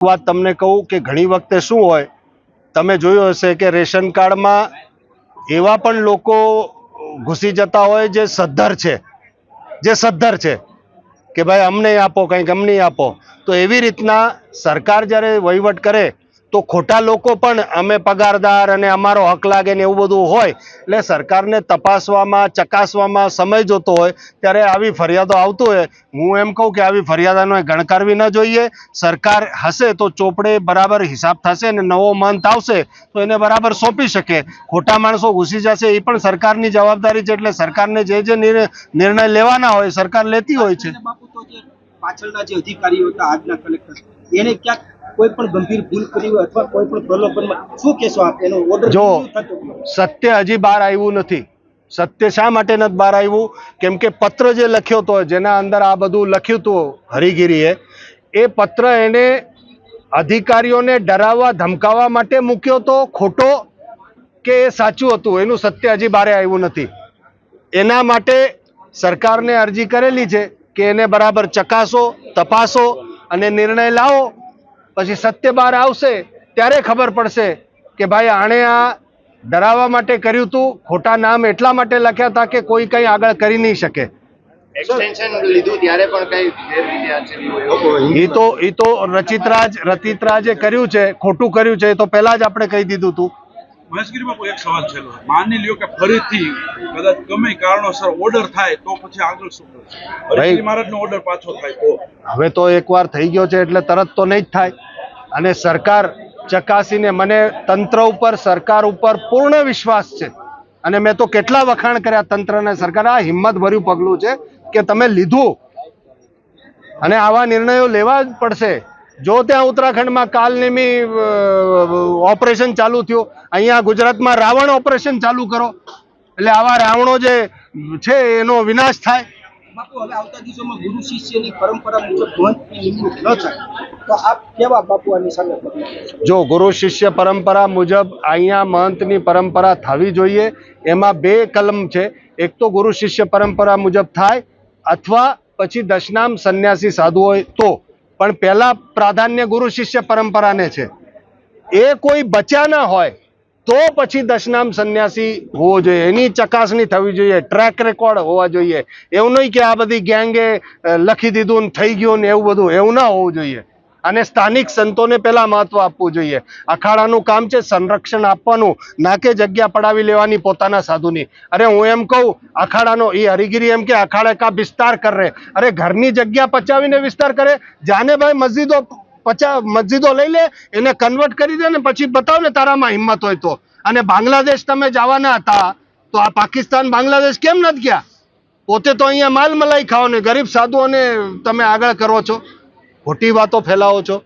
વાત તમને કહું કે ઘણી વખતે શું હોય, તમે જોયું હશે કે રેશન કાર્ડમાં એવા પણ લોકો ઘૂસી જતા હોય જે સદ્ધર છે કે ભાઈ અમને આપો, કંઈક અમને આપો. તો એવી રીતના સરકાર જ્યારે વહીવટ કરે તો ખોટા લોકો પણ અમે પગારદાર અને અમારો હક લાગે ને એવું બધું હોય, એટલે સરકારને તપાસવામાં ચકાસવામાં સમય જોતો હોય ત્યારે આવી ફરિયાદો આવતું હોય. હું એમ કહું કે આવી ફરિયાદોને ગણકારવી ન જોઈએ. સરકાર હશે તો ચોપડે બરાબર હિસાબ થશે ને નવો મંથ આવશે તો એને બરાબર સોંપી શકે. ખોટા માણસો ઘૂસી જશે એ પણ સરકારની જવાબદારી છે, એટલે સરકારને જે નિર્ણય લેવાના હોય સરકાર લેતી હોય છે. પાછળના જે અધિકારીઓ હતા આજના કલેક્ટર, એને ક્યાંક કોઈ પણ ગંભીર ભૂલ કરી હોય અથવા કોઈ પણ પ્રલોભનમાં શું કહેશો આપ? એનો ઓર્ડર જો સત્ય હજી બહાર આવ્યું નથી. સત્ય શા માટે નથી બહાર આવ્યું? કેમ કે પત્ર જે લખ્યો હતો, જેના અંદર આ બધું લખ્યું હતું હરિગીરીએ, એ પત્ર એને અધિકારીઓને ડરાવવા ધમકાવવા માટે મૂક્યો તો ખોટો કે એ સાચું હતું, એનું સત્ય હજી બહાર આવ્યું નથી. એના માટે સરકારને અરજી કરેલી છે કે એને બરાબર ચકાસો, તપાસો અને નિર્ણય લાવો. પછી સત્ય બહાર આવશે ત્યારે ખબર પડશે કે ભાઈ આણે આ ડરાવવા માટે કર્યું હતું, ખોટા નામ એટલા માટે લખ્યા હતા કે કોઈ કંઈ આગળ કરી નહીં શકે. એક્સટેન્શન લીધું ત્યારે પણ કઈ એ તો રચિત્રાજે કર્યું છે, ખોટું કર્યું છે, એ તો પહેલા જ આપણે કહી દીધું હતું. મહેશગીરી બાપુ, એક સવાલ છે. માની લ્યો કે ફરીથી કદાચ ગમે કારણોસર ઓર્ડર થાય તો પછી આગળ શું કરશે? હરિગીરી મહારાજનો ઓર્ડર પાછો થાય તો? હવે તો એકવાર થઈ ગયો છે એટલે તરત તો નહીં જ થાય. અને સરકાર ચકાસીને, મને તંત્ર ઉપર, સરકાર ઉપર પૂર્ણ વિશ્વાસ છે. અને મેં તો કેટલા વખાણ કર્યા તંત્રને, સરકાર આ હિંમતભર્યું પગલું છે કે તમે લીધું, અને આવા નિર્ણયો લેવા જ પડશે. જો ત્યાં ઉત્તરાખંડમાં કાલનેમી ઓપરેશન ચાલુ થયું, અહીંયા ગુજરાતમાં રાવણ ઓપરેશન ચાલુ કરો, એટલે આવા રાવણો જે છે એનો વિનાશ થાય. બાપુ, હવે આવતા દિવસોમાં ગુરુ શિષ્યની પરંપરા મુજબ મહંતની નિમણૂક ન થાય તો આપ કેવા બાપુ આની સામે? જો ગુરુ શિષ્ય પરંપરા મુજબ અહીંયા મહંતની પરંપરા થવી જોઈએ. એમાં બે કલમ છે. એક તો ગુરુ શિષ્ય પરંપરા મુજબ થાય, અથવા પછી દશનામ સંન્યાસી સાધુ હોય તો. પણ પહેલા પ્રાધાન્ય ગુરુ શિષ્ય પરંપરાને છે. એ કોઈ બચ્યા ના હોય તો પછી દશનામ સંન્યાસી હોવો જોઈએ. એની ચકાસણી થવી જોઈએ, ટ્રેક રેકોર્ડ હોવા જોઈએ. એવું નહીં કે આ બધી ગેંગે લખી દીધું ને થઈ ગયું ને એવું બધું, એવું ના હોવું જોઈએ. અને સ્થાનિક સંતોને પહેલા મહત્વ આપવું જોઈએ. અખાડાનું કામ છે સંરક્ષણ આપવાનું, ના કે જગ્યા પડાવી લેવાની પોતાના સાધુની. અરે હું એમ કહું, અખાડાનો એ હરિગીરી એમ કે અખાડે કા વિસ્તાર કરે. અરે ઘરની જગ્યા પચાવીને વિસ્તાર કરે. જાને ભાઈ મસ્જિદો લઈ લે, એને કન્વર્ટ કરી દે ને પછી બતાવ ને તારામાં હિંમત હોય તો. અને બાંગ્લાદેશ તમે જવાના હતા તો આ પાકિસ્તાન બાંગ્લાદેશ કેમ નથી ગયા? પોતે તો અહીંયા માલ મલાઈ ખાઓ ને ગરીબ સાધુઓને તમે આગળ કરો છો, ખોટી વાતો ફેલાવો છો.